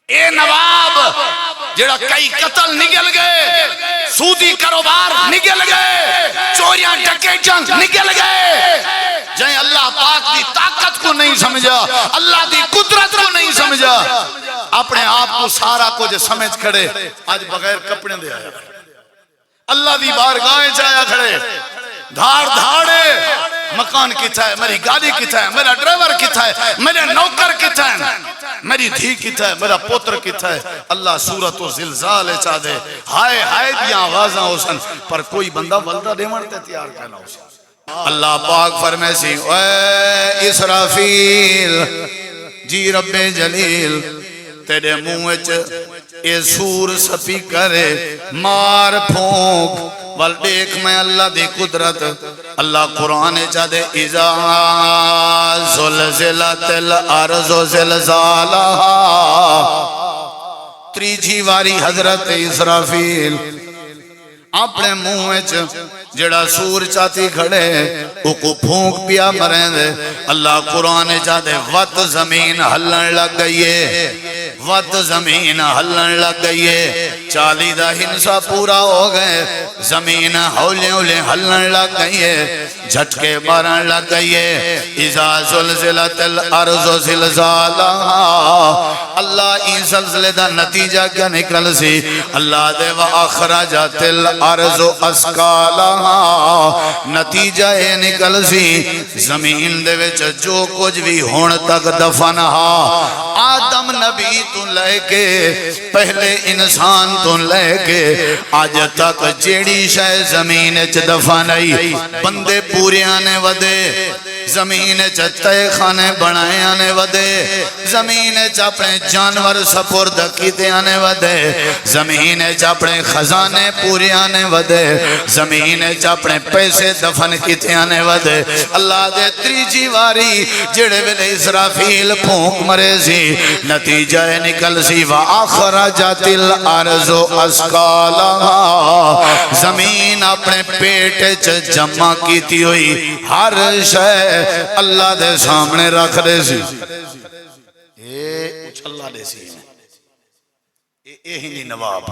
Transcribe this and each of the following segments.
اے نواب جڑا کئی قتل نگل گئے، سودی کاروبار نگل گئے، چوریاں ڈکیٹیاں نگل گئے، جائیں اللہ پاک دی طاقت کو نہیں سمجھا، اللہ دی قدرت کو نہیں سمجھا، اپنے آپ کو سارا کچھ سمجھ کھڑے، آج بغیر کپڑے دے آیا اللہ دی بارگاہیں چاہیا کھڑے، دھاڑ دھاڑے مکان کتا ہے، میری گاڑی کتا ہے، میرا ڈرائیور کتا ہے، میرے نوکر کتا ہے، میری دھی کتا ہے، میرا پوتر کتا ہے۔ اللہ صورت و زلزال چاہ دے، ہائے ہائے دیاں آوازاں ہو سن، پر کوئی بندہ ولدہ دے مانتے تیار کہنا ہو سن۔ اللہ پاک فرمائے سی اے اسرافیل جی رب جلیل تیرے منہ اے سور سپی کرے مار پھونک وال دیکھ میں اللہ دی قدرت۔ اللہ قرآن چاہ دے اذا زلزلت الارض زلزالہا، تریجی واری حضرت اسرافیل اپنے منہ جڑا سور چاہتی کھڑے او کو پھونک پیا مریں دے۔ اللہ قرآن چاہ دے وقت زمین ہلن لگ گئیے، وقت زمین ہلن لگ گئیے، 40 دا ہنسا پورا ہو گئے، زمین ہولے ہولے ہلن لگ گئیے، جھٹکے مارن لگ گئیے۔ اذا زلزلت الارض زلزالہا، اللہ این زلزلے دا نتیجہ کیا نکل سی؟ اللہ دے وَأَخْرَجَتِ الْأَرْضُ أَثْقَالَهَا، نتیجہ اے نکل سی زمین دے وچ جو کچھ بھی ہون تک دفنہا، آدم نبی تو لے کے پہلے انسان تو لے کے آج تک جیڑی شے زمین چ دفنائی، بندے پورے آنے ودے، زمین چتے خانے بنائے آنے ودے، زمین چاپنے جانور سپرد کیتے آنے ودے، زمین چاپنے خزانے پورے آنے ودے، زمین چاپنے پیسے دفن کیتے آنے ودے۔ اللہ دے تریجی واری جڑے ویلے اسرافیل پھونک مرے سی، نتیجہ نکل سی وَأَخْرَجَتِ الْأَرْضُ أَثْقَالَهَا، زمین اپنے پیٹ چ جمع کیتی ہوئی ہر شے اللہ دے سامنے رکھ دے سی۔ اے اچھلا دے سی، اے ہی نہیں نواب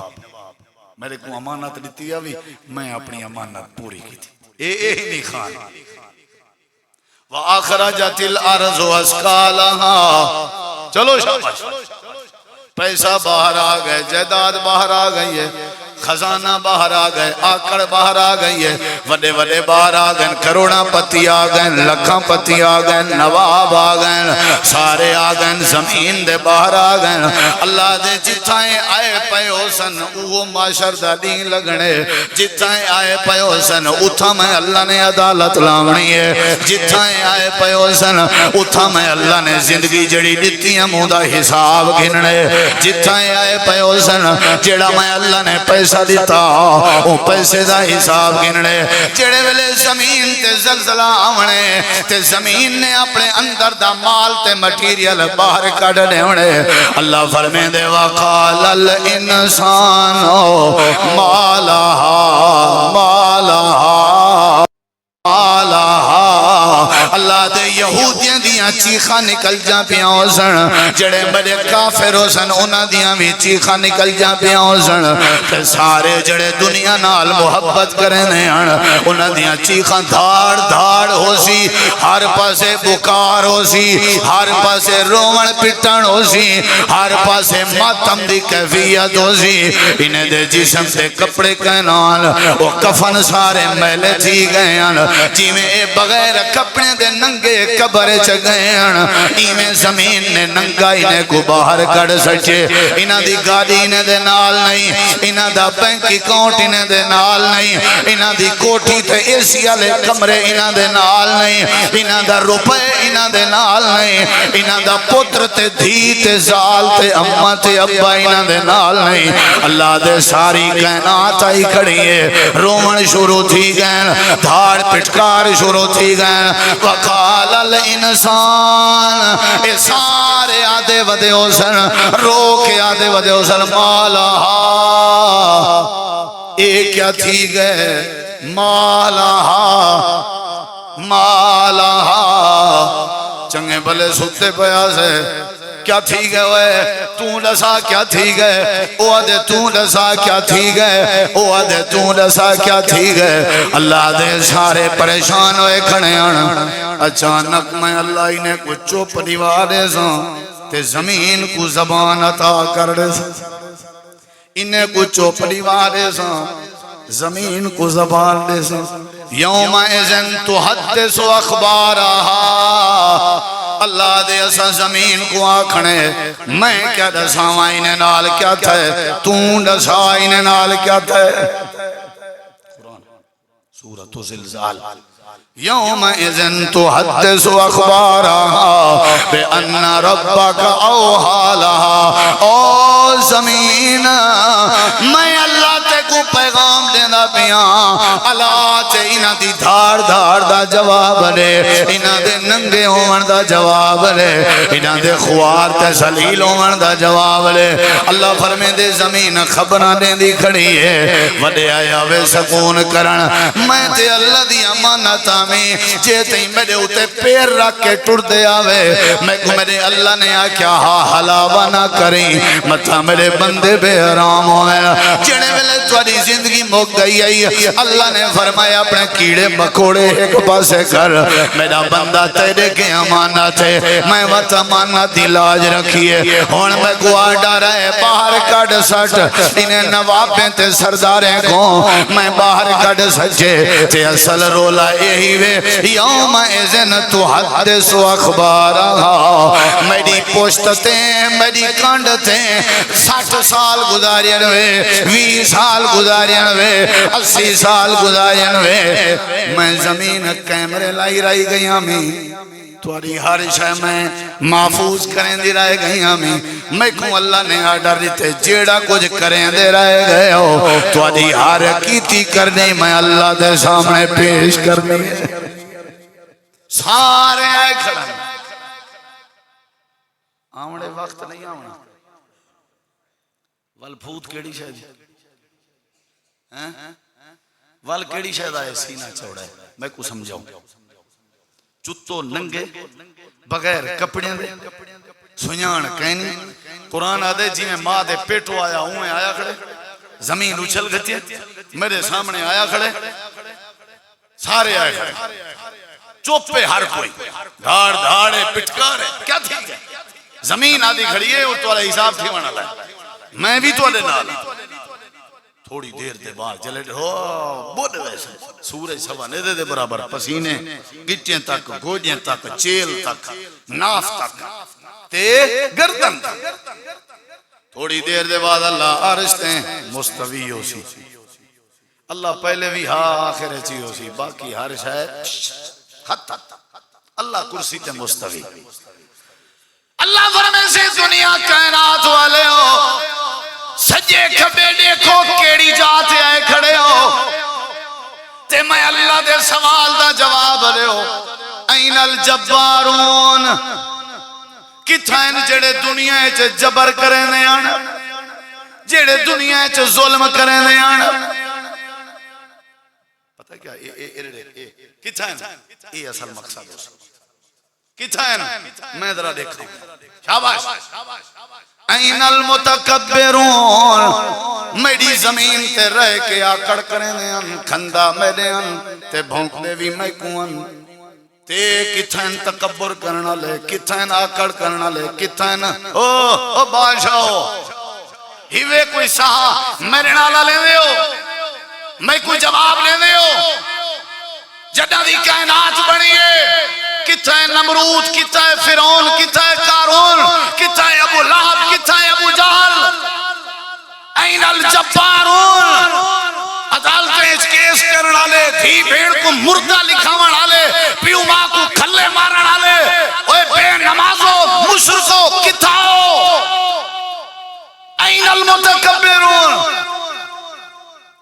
میرے کو امانت دیتی آوی، میں اپنی امانت پوری کی تھی، اے ہی نہیں خان۔ وَأَخْرَجَتِ الْأَرْضُ أَثْقَالَهَا، چلو شاباش، پیسہ باہر آ گئے، جائیداد باہر آ گئی ہے، خزانہ باہر آ گئے، آکڑ باہر آ گئی ہے، وڈے وڈے باہر آ گئے، کروڑاں پتی آ گئے، لکھاں پتی آ گئے، نواب آ گئے، سارے آ گئے، زمین دے باہر آ گئے۔ اللہ دے جتھائیں آئے پے ہو سن وہ معاشر دا دین لگنے، جتھائیں آئے پے ہو سن اتھا میں اللہ نے عدالت لاونی ہے، جتھائیں آئے پے ہو سن اتھا میں اللہ نے زندگی جڑی دیتی ہے مودہ حساب گھننے، جتھائیں آئے پے ہو سن جڑا میں اللہ نے پیسہ دیتا وہ پیسے دا حساب گننے، جڑے ویلے زمین تے زلزلہ آونے تے زمین نے اپنے اندر دا مال تے مٹیریل باہر کڑھنے ہونے، اللہ فرمے دے وَقَالَ الْإِنسَانُ مَا لَهَا مَا لَهَا مَا لَهَا، اللہ دے یہودیاں دیاں چیخاں نکل جا پیاں ہو سن، جڑے بڑے کافر ہو سن انہاں دیاں بھی چیخاں نکل جا پیاں ہو سن، تے سارے جڑے دنیا نال محبت کرنے ہیں انہاں دیاں چیخاں دھاڑ دھاڑ ہو سی، ہر پاسے بکار ہو سی، ہر پاسے رومن پٹن ہو سی، ہر پاسے ماتم دی کیفیت ہو سی، انہیں دے جسم سے کپڑے کہنان وہ کفن سارے میلے تھی گئے ہیں، جی میں اے بغیر کپڑے دے ننگے قبر چگئے ہیں، ایمیں زمین نے ننگا انہیں کو باہر کڑ سچے، انہ دی گاڑی انہیں دے نال نہیں، انہ دا بینک اکاؤنٹ انہیں دے نال نہیں، انہ دی کوٹھی تے ایسی والے کمرے انہ دے نال نہیں، انہ دا روپے انہ دے نال نہیں، انہ دا پتر تے دھی تے زال تے اممہ تے ابا انہ دے نال نہیں۔ اللہ دے ساری کائنات آئی کھڑی ہے، رومن شروع تھی گئن، دھاڑ پٹکار شروع تھی گئن، وَقَالَ الْإِنسَانِ، اے سارے آدھے ودے ہو سن، رو کے آدھے ودے ہو سن، مَا لَهَا، اے کیا تھی گئے، مَا لَهَا مَا لَهَا، چنگے بھلے ستے پیا سے کیا تھی گئے ہوئے تو دسا کیا تھی گئے او آدھے تو دسا کیا تھی گئے او آدھے تو دسا کیا تھی گئے اللہ دے سارے پریشان ہوئے کھڑے آنا اچانک میں اللہ ہی نے کچھ چپ دیوارے سان تے زمین کو زبان عطا کر دے انہیں کو چپ دیوارے سان زمین کو زبان دے سان یوم اذن تحدث اخبارہا اللہ دے اسا زمین کو آکھنے میں کیا دساواں انہیں نال کیا تھے تو دسا انہیں نال کیا تھے سورۃ زلزال یوم اذن تحدث اخبارہا بأن ربک اوحا لہا او زمین میں اللہ تے کو پیغام دینا پیاں اللہ تے انہ دی دھار دھار دا جواب لے انہ دے ننگے ہون دا جواب لے انہ دے خوار تے سلیل ہون دا جواب لے اللہ فرمے دے زمین خبرہ دے دی کھڑی ہے وڈے آیا وے سکون کرن میں تے اللہ دی امانتا میں جے تھی میرے اتے پیر رکھ کے ٹر دے آوے میں کو میرے اللہ نے آکیا ہاں حلاوہ نہ کریں مطا میرے بندے بے حرام ہوئے جنے ویلے تھوڑی زندگی موک گئی ہے اللہ نے فرمایا اپنے کیڑے مکوڑے ایک پاسے کر میرا بندہ تیرے کے امانت ہے میں وقت امانت علاج رکھیے ہون میں کو آڈا رہے باہر کڑ سٹ انہیں نوابیں تے سرداریں کو میں باہر کڑ سچے تے اصل رولا یہی وے یوم اذن تحدث اخبارہا میری پوشتیں میری کانڈتیں 60 سال گزارین وے 20 سال گزارین وے 80 سال گزارین وے میں زمین کیمرے لائی رہی گئی ہمیں تواری ہر شے میں محفوظ کریں دی رہے گئی ہمیں میں کوں اللہ نے آڈر دیتے جیڑا کچھ کریں دے رہے گئے ہو تواری ہر کیتی کرنے میں اللہ دے سامنے پیش کرنے سارے آئے کھڑا آمڑے وقت نہیں آمڑا والپھوت کیڑی شاید وال کیڑی شاید آئے سینہ چوڑا ہے میں کو سمجھاؤں چتو ننگے بغیر کپڑیاں دے سنیان کہنی قرآن آدھے جی میں ماں دے پیٹو آیا ہوں میں آیا کھڑے زمین اچھل گتی ہے میرے سامنے آیا کھڑے سارے آئے کھڑے چوپے ہر کوئی دھاڑ دھاڑے پٹکارے کیا تھی زمین آدھی کھڑی ہے وہ توڑا حساب تھی وانا لائے میں بھی توڑے نالا تھوڑی دیر دے بعد جلے ہو بڑھ ویسے سورج سوانے دے دے برابر پسینے گٹیں تک گوجیں تک چیل تک ناف تک تے گردن تک تھوڑی دیر دے بعد اللہ عرشتے مستوی ہو سی اللہ پہلے بھی ہاں آخر چی ہو سی باقی ہر شاید خط اللہ کرسی تے مستوی اللہ فرمے سے دنیا کائنات والے ہو سجے کھبے دیکھو کیڑی جاتے آئے کھڑے ہو تے میں اللہ دے سوال دا جواب لے ہو این الجبارون کتھائن جڑے دنیا چے جبر کریں دے آنا جڑے دنیا چے ظلم کریں دے آنا پتہ کیا کتھائن یہ اصل مقصد ہو کتھائن میں ذرا دیکھا شاباش این المتکبرون میری زمین تے رہ کے آکڑ کریں دے ان کھندا میں دے ان تے بھونک دے بھی میں کون تے کتھائن تکبر کرنا لے کتھائن آکڑ کرنا لے کتھائن او بادشاہ ہو ہیوے کوئی سہا میرے نالا لے دے ہو میں کوئی جواب لے دے ہو جدہ دی کائنات بنی ہے کتھائے نمرود کتھائے فرعون کتھائے قارون کتھائے ابو لہب کتھائے ابو جہل این الجبارون عدالتیں اس کیس کرنا لے دھی بھیڑ کو مردہ لکھاونا لے پیو ماں کو کھلے مارنا لے اوے بے نمازوں مشرکوں کتھاؤ این المتکبرون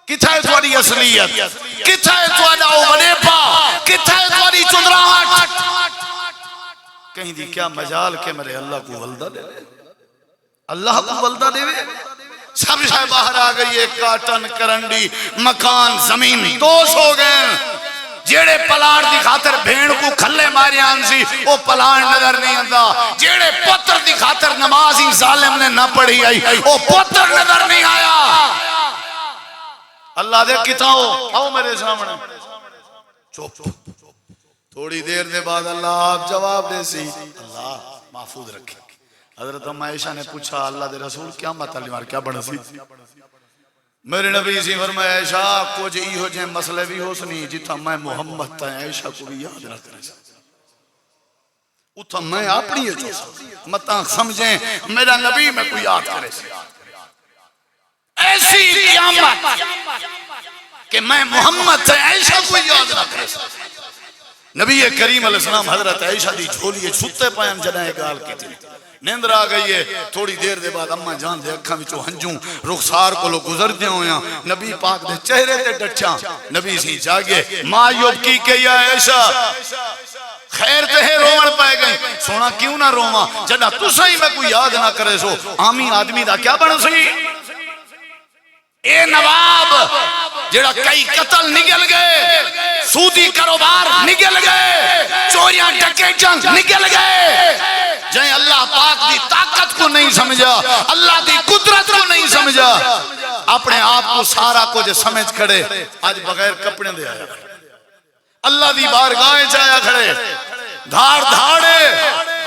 کتھائے تھوڑی اصلیت کتھائے تھوڑا وڈیپا کتھائے تھوڑی چندراہٹ کہیں دی کیا مجال کے میرے اللہ کو ولدہ دے اللہ کو ولدہ دے سب شاہ باہر آ گئی ایک کاٹن کرنڈی مکان زمین دوست ہو گئے جیڑے پلاڑ دی خاطر بھیڑ کو کھلے مارے آنسی وہ پلاڑ نظر نہیں آندا جیڑے پتر دی خاطر نماز ہی ظالم نے نہ پڑھی آئی وہ پتر نظر نہیں آیا اللہ دے کتاؤ آؤ میرے سامنے چوپ تھوڑی دیر دے بعد اللہ آپ جواب دے سی اللہ محفوظ رکھے حضرت عائشہ نے پوچھا اللہ دے رسول کیا مطلب مار کیا بڑا سی میرے نبی سی فرمایا عائشہ کچھ ای ہو جائیں مسئلے بھی ہو سنی جتا میں محمد تا عائشہ کو بھی یاد نہ کرے سا اتھا میں اپنی ہے مطلب سمجھیں میرا نبی میں کوئی یاد کرے سا ایسی قیامت کہ میں محمد تا عائشہ کو یاد نہ کرے سا نبی کریم علیہ السلام حضرت عائشہ دی جھولیے چھتے پائیں جنہیں گال کی تھی نیندر آ گئی ہے تھوڑی دیر دے بعد اماں جان دے اکھاں وچوں ہنجوں رخسار کو لو گزر دے ہویاں نبی پاک دے چہرے تے ڈٹھاں نبی سی جاگے ما یبکی کہ یا عائشہ خیر تے رومن پائے گئے سونا کیوں نہ روما جڑا تساں ہی میں کوئی یاد نہ کرے سو عامی آدمی دا کیا بن سی اے نواب جڑا کئی قتل نگل گئے سودی کاروبار نگل گئے چوریاں ڈکیٹاں نگل گئے جائیں اللہ پاک دی طاقت کو نہیں سمجھا اللہ دی قدرت کو نہیں سمجھا اپنے آپ کو سارا کچھ سمجھ کھڑے آج بغیر کپڑے دے آیا اللہ دی بارگاہیں چاہیا کھڑے دھاڑ دھاڑے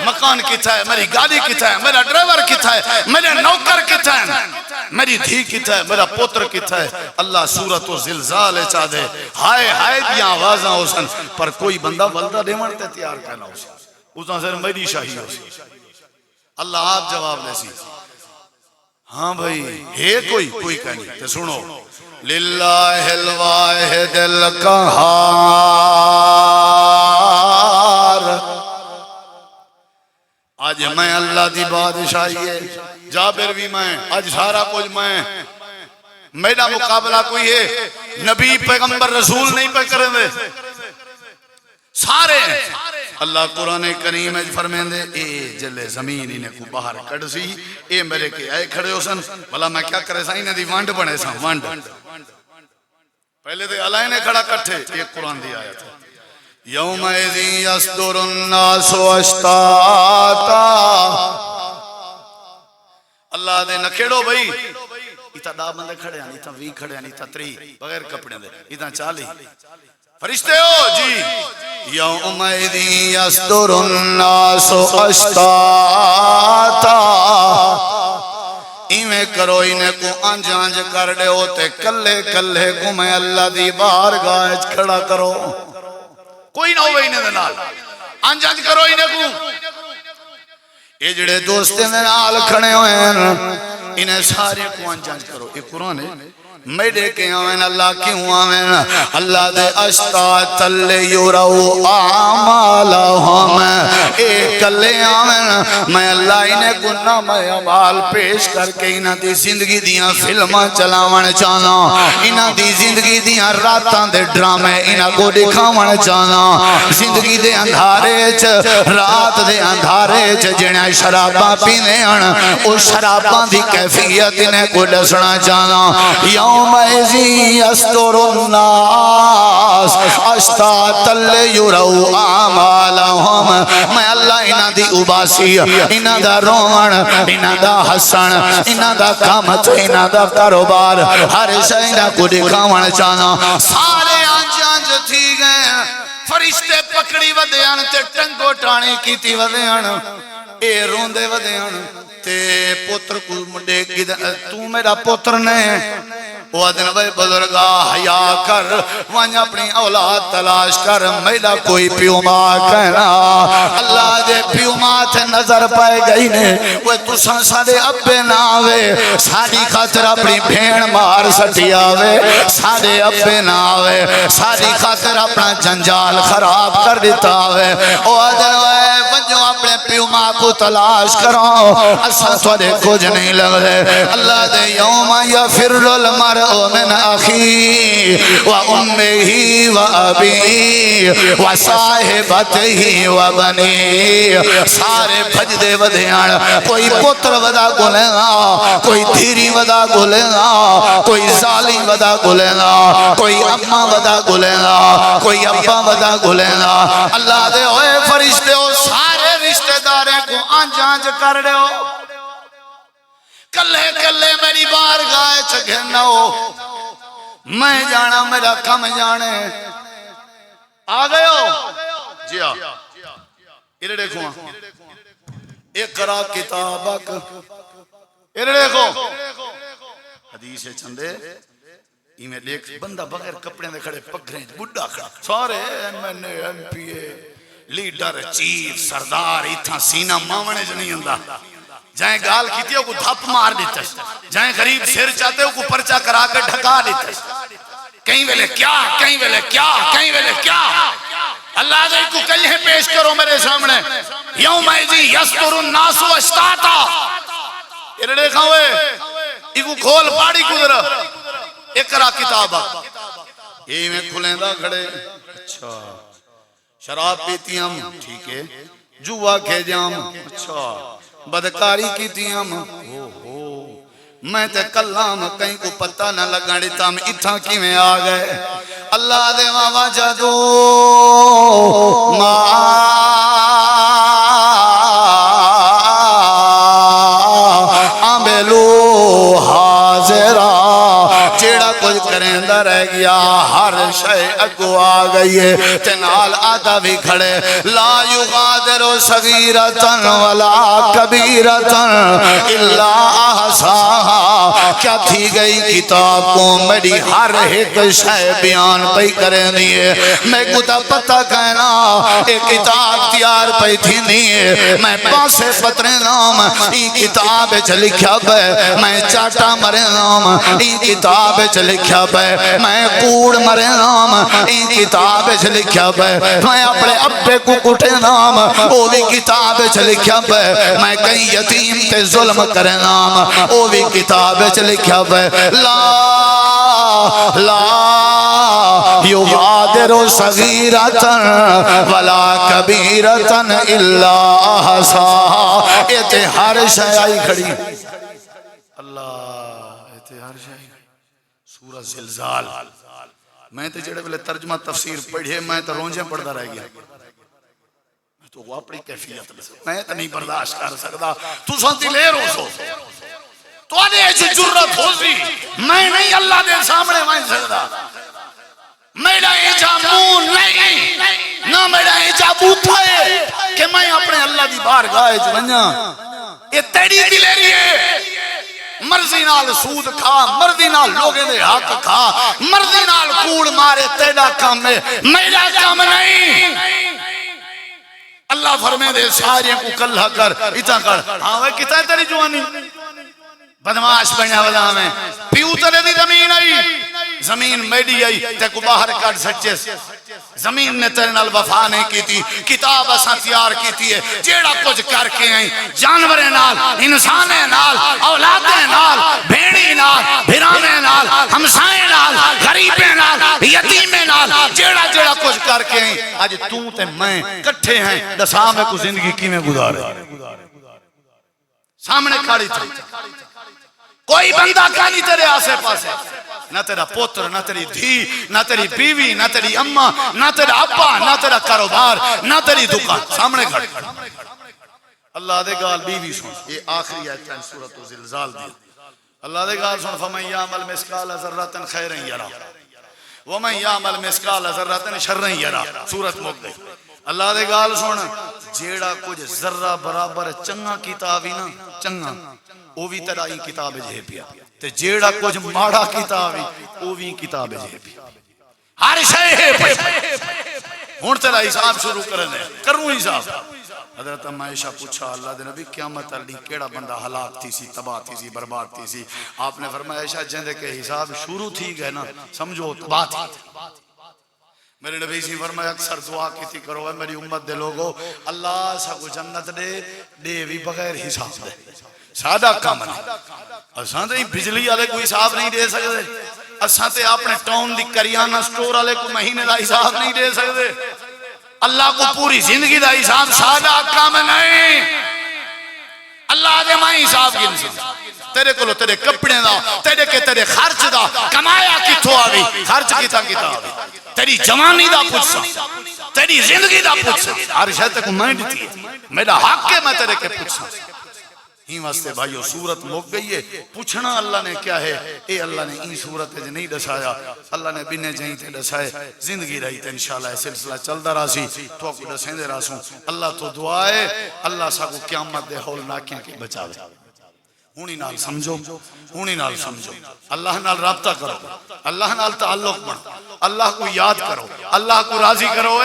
مکان کتا ہے میری گاڑی کتا ہے میرا ڈرائیور کتا ہے میرے نوکر کتا ہے میری دھی کتا ہے میرا پوتر کتا ہے اللہ صورت و زلزال چاہ دے ہائے ہائے دیا آوازاں ہو سن پر کوئی بندہ ولدہ دے مرتے تیار کہنا ہو سن اس نے سر میری شاہی ہو سی اللہ آپ جواب دے سی ہاں بھائی ہے کوئی کہنی تو سنو للہ الواحد القہار آج میں اللہ دی بادشاہی ہے جابر بھی میں آج سارا کچھ میں میرا مقابلہ کوئی ہے نبی پیغمبر رسول نہیں پہ کریں دے سارے اللہ قرآن کریم فرمین دے اے جلے زمین انہیں کو باہر کڑ سی اے میرے کے آئے کھڑے ہو سن بلا میں کیا کرے سا انہیں دی وانڈ بنے سا وانڈ پہلے دے اللہ نے کھڑا کٹھے ایک قرآن دی آیت ہے یوم ایذی یصدر الناس اشتاتا اللہ دے نکھڑو بھئی ایتا دا بندے کھڑے ہیں ایتا وی کھڑے ہیں ایتا تری بغیر کپڑے دے ایتا چالی فرشتے ہو جی یوم ایذی یصدر الناس اشتاتا ایمیں کرو انہیں کو انج انج کر دے ہوتے کلے کلے کو میں اللہ دی بارگاہ کھڑا کرو کوئی نہ ہوئے انہیں دنال انج انج کرو انہیں کو یہ جڑے دوستے میں نال کھڑے ہوئے ہیں انہیں سارے کو انج انج کرو یہ قرآن ہے میڈے کے آمین اللہ کیوں آمین اللہ دے اشتاعت اللہ یورو آمالہم ایک کلے آمین میں اللہ انہیں گناہ میں عمال پیش کر کے انہیں دی زندگی دیاں فلماں چلاوان چاہنا انہیں دی زندگی دیاں راتاں دے ڈرامے انہیں کو دکھاوان چاہنا زندگی دے اندھارے چ رات دے اندھارے چ جنہیں شراباں پینے آن اس شراباں دی کیفیت انہیں کو دسنا چاہنا یوم ایذی یصدر الناس اشتاتا لیروا اعمالہم میں اللہ انہاں دی اباسی انہاں دا رومن انہاں دا حسن انہاں دا کامت انہاں دا کاروبار ہر شہنہ کو دکھاون چاہنا سارے آنج آنج تھی گئے فرشتے پکڑی ودیان تے ٹنگو ٹانی کیتی ودیان اے روندے ودیان تے پتر کو مڈے تو میرا پتر نے وہ دن بھائی بزرگا حیا کر وہاں اپنی اولاد تلاش کر میرا کوئی پیو ماں کہنا اللہ دے پیو ماں تھے نظر پائے گئی نے وہ تساں سارے ابے نہ آوے ساری خاطر اپنی بھین مار سٹی آوے سارے ابے نہ آوے ساری خاطر اپنا جنجال خراب کر دیتا آوے وہ دن بھائی بجو اپنے پیو ماں کو تلاش کرو اساں تھوڑے کچھ نہیں لگ رہے اللہ دے یوم یفر المرء من اخی و امہی و ابی و صاحبتہی و بنی سارے بھج دے ودیان کوئی پتر ودا کو لینا کوئی دھیری ودا گھلے گا، کوئی ظالم ودا گھلے گا، کوئی اما ودا گھلے گا، کوئی ابا ودا گھلے گا۔ اللہ دے ہوئے فرشتے ہو سارے رشتہ داریں کو آنج آنج کر رہے ہو، کلے کلے میری بارگاہ چکھے نہ ہو، میں جانا میرا کم جانے۔ آ گئے ہو جی ہاں، ادھر دیکھو، اقرا کتابک، ادھر دیکھو حدیث چندے میں دیکھ بندہ بغیر کپڑے دے کھڑے پگھریں بڈھا کھڑا، سارے M N A M P A leader chief سردار اتھا سینہ ماونے جو نہیں ہوندا، جائیں گال کیتی ہو کو دھپ مار دیتا ہے، جائیں غریب سر چاہتے ہو کو پرچہ کرا کر ڈھکا دیتا ہے، کہیں ویلے کیا کہیں ویلے کیا کہیں ویلے کیا۔ اللہ دے کو کلھے پیش کرو میرے سامنے، یوم ایزی یستر الناس و اشتاتا، یہ دیکھا ہوئے ایکو کھول پاڑی کدر اقرا کتابہ، یہ میں کھلیں دا کھڑے، اچھا شراب پیتی ہم ٹھیک ہے، جوا کھے جام اچھا، بدکاری کی تھی ہم میں تے کلام کہیں کو پتہ نہ لگا دیتا ہم اتھا کی میں آ گئے۔ اللہ دے وجدو ما عملو حاضرہ، جیڑا کچھ کریں دا رہ گیا ہر شے اگو آ گئی ہے، تنال آدھا بھی کھڑے، لا یغادر صغیرۃ ولا کبیرۃ الا احصاها، کیا تھی گئی کتاب کو میری ہر ایک شے بیان پہ کریں دیئے، میں کتا پتہ کہنا ایک کتاب تیار پہ تھی نہیں، میں پاسے پترے نام ای کتاب لکھا پہ، میں چاٹا مرے نام ای کتاب لکھا پہ، میں کوڑ مرے نام ای کتاب لکھا پہ، میں اپنے ابے کو کٹے نام وہ بھی کتاب لکھا پہ، میں کہیں یتیم تے ظلم کرے نام وہ بھی کتاب لکھا پہ، لا یغادر صغیرۃ ولا کبیرۃ الا احصاها، یہ ہر شے آئی کھڑی، اللہ یہ ہر شے سورہ زلزال، میں تے جڑے بلے ترجمہ تفسیر پڑھے میں تے رونجیں پڑھدا رہ گیا، میں تو وہ اپنی کیفیت میں تے نہیں برداشت کر سکتا، تو سانتی لے رو سو تو آنے ایسی جرت ہو سی، میں نہیں اللہ دے سامنے مائن سکتا، میرا ایجا مون نہیں نہ میرا ایجا بوتھا ہے کہ میں اپنے اللہ دی بارگاہ جو بنیا، یہ تیری دلیری ہے، مرضی نال سود کھا، مرضی نال لوگیں دے حق کھا، مرضی نال کوڑ مارے، تیرا کام ہے میرا کام نہیں۔ اللہ فرمے دے سارے کو کلہ کر اتنا کر، ہاں وہ کتا ہے تیری جوانی بدماش بنیا ودا میں پیو تلے دی زمین آئی، زمین میڈی آئی تے کو باہر کٹ سچے، زمین نے تیرے نال وفا نہیں کی تھی، کتاب اساں تیار کی تھی ہے، جیڑا کچھ کر کے آئیں جانوریں نال، انسانیں نال، اولادیں نال، بھیڑی نال، بھرامیں نال، ہمسائیں نال، غریبیں نال، یتیمیں نال، جیڑا جیڑا کچھ کر کے آئیں، آج تو تے میں کٹھے ہیں دسا میں کو زندگی کی میں گزارے، سامنے کھڑی تھی، کوئی بندہ کا نہیں تیرے آسے پاسے، نہ تیرا پوتر، نہ تیری دھی، نہ تیری بیوی، نہ تیری اماں، نہ تیرا ابا، نہ تیرا کاروبار، نہ تیری دکان، سامنے کھڑے۔ اللہ دے گال بیوی سن، یہ آخری آیت ہے سورۃ الزلزال دی، اللہ دے گال سن فَمَن يَعْمَلْ مِثْقَالَ ذَرَّةٍ خَيْرًا يَرَهُ وَمَن يَعْمَلْ مِثْقَالَ ذَرَّةٍ شَرًّا يَرَهُ، سورت مک گئی۔ اللہ دے گال سن جیڑا کچھ ذرہ برابر چنگا کتابی نا چنگا وہ بھی تیرا ہی کتاب جے پیا، تے جیڑا کچھ ماڑا کتابی وہ بھی کتاب جے پیا، ہر شے ہے پیا، ہون تیرا حساب شروع کرنے کروں حساب۔ حضرت عائشہ پوچھا اللہ دے نبی قیامت علی کیڑا بندہ ہلاک تھی سی، تباہ تھی سی، برباد تھی سی، آپ نے فرمایا عائشہ جندے کے حساب شروع تھی گئے نا سمجھو تباہ تھی۔ میرے نبی سی فرمایا اکثر دعا کیتی کرو ہے میری امت دے لوگو، اللہ سا کو جنت دے بھی بغیر حساب دے، سادہ کام نہیں، اساں تے بجلی والے کوئی حساب نہیں دے سکتے، اساں تے اپنے ٹاؤن دی کریانہ سٹور والے کو مہینے دا حساب نہیں دے سکتے، اللہ کو پوری زندگی دا حساب سادہ کام نہیں۔ اللہ دے میں حساب گنسا تیرے کو تیرے کپڑے دا تیرے کے تیرے خرچ دا کمایا کتھوں آوی خرچ کتا آوی تیری جوانی دا پوچھا تیری زندگی دا پوچھا ہر شہتے کو میں دیتی ہے میرا حق ہے میں تیرے کے پوچھا ہی واسطے بھائیو صورت موک گئی ہے پوچھنا اللہ نے کیا ہے اے اللہ نے این صورت ہے نہیں دسایا اللہ نے بنے جائیں تے دسائے زندگی رہی تے انشاءاللہ سلسلہ چل دا راسی تو آپ کو دسیں دے راسوں اللہ تو دعا ہے اللہ سا کو قیامت دے ہول ناکیاں کے بچاوے ہونی نال سمجھو ہونی نال سمجھو اللہ نال رابطہ کرو اللہ نال تعلق بڑھو اللہ کو یاد کرو اللہ کو راضی کرو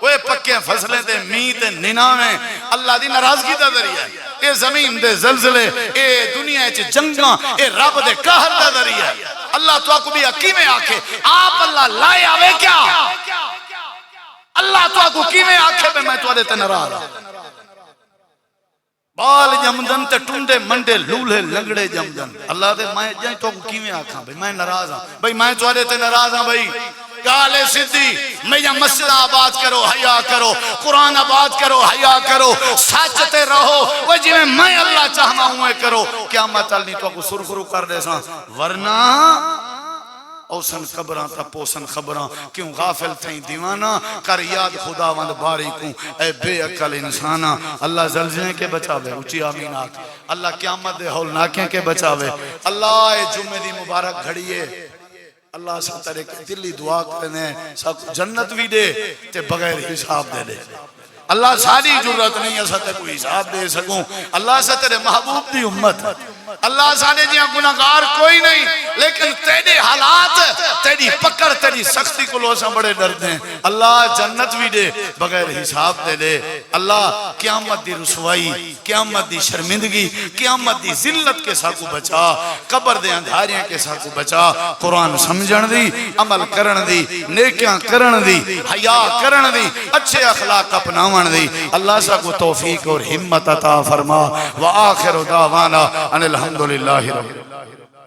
وہ پکے فصلیں دے میت ننامیں اللہ دی ناراضگی دا ذریعہ ہے اے زمین دے زلزلے اے دنیا چ جنگاں اے رب دے قہر دا ذریعہ ہے اللہ تو کو بھی حکیمیں آکھے آپ اللہ لائے آوے کیا اللہ تو کو کیویں آکھے میں تو تے ناراض بال جمدن تے ٹنڈے منڈے لولے لنگڑے جمدن اللہ دے میں جائیں تو کو کیویں آکھاں بھئی میں ناراض ہاں بھئی میں تو تے ناراض ہاں بھئی گالے صدی میں یا مسجد آباد کرو حیا کرو قرآن آباد کرو حیا کرو سچ تے رہو وہ جی میں اللہ چاہنا ہوں کرو قیامت نہیں تو کو سرخرو کر دے ساں ورنہ اوسن خبران تا پوسن خبران کیوں غافل تھیں دیوانا کر یاد خدا وند باری کو اے بے عقل انسانا اللہ زلزلے کے بچاوے اچھی آمین آکھ اللہ قیامت دے ہول ناکیں کے بچاوے اللہ اے جمعہ دی مبارک گھڑیے اللہ سب ترے کے دلی دعا کرنے سب جنت بھی دے تے بغیر حساب دے دے اللہ ساری جرت نہیں ہے ستے کوئی حساب دے سکوں اللہ سے تیرے محبوب دی امت اللہ سانے جیاں گناہگار کوئی نہیں لیکن تیرے حالات تیری پکڑ تیری سختی کو لوسا بڑے ڈرد ہیں اللہ جنت بھی دے بغیر حساب دے دے اللہ قیامت دی رسوائی قیامت دی شرمندگی قیامت دی ذلت کے ساکو بچا قبر دے اندھاریاں کے ساکو بچا قرآن سمجھن دی عمل کرن دی نیکیاں کرن دی حیا کرن دی اچھے اخلاق اپناون دی اللہ ساکو توفیق اور ہمت عطا فرما وآخر دعوانا ان الحمدللہ رب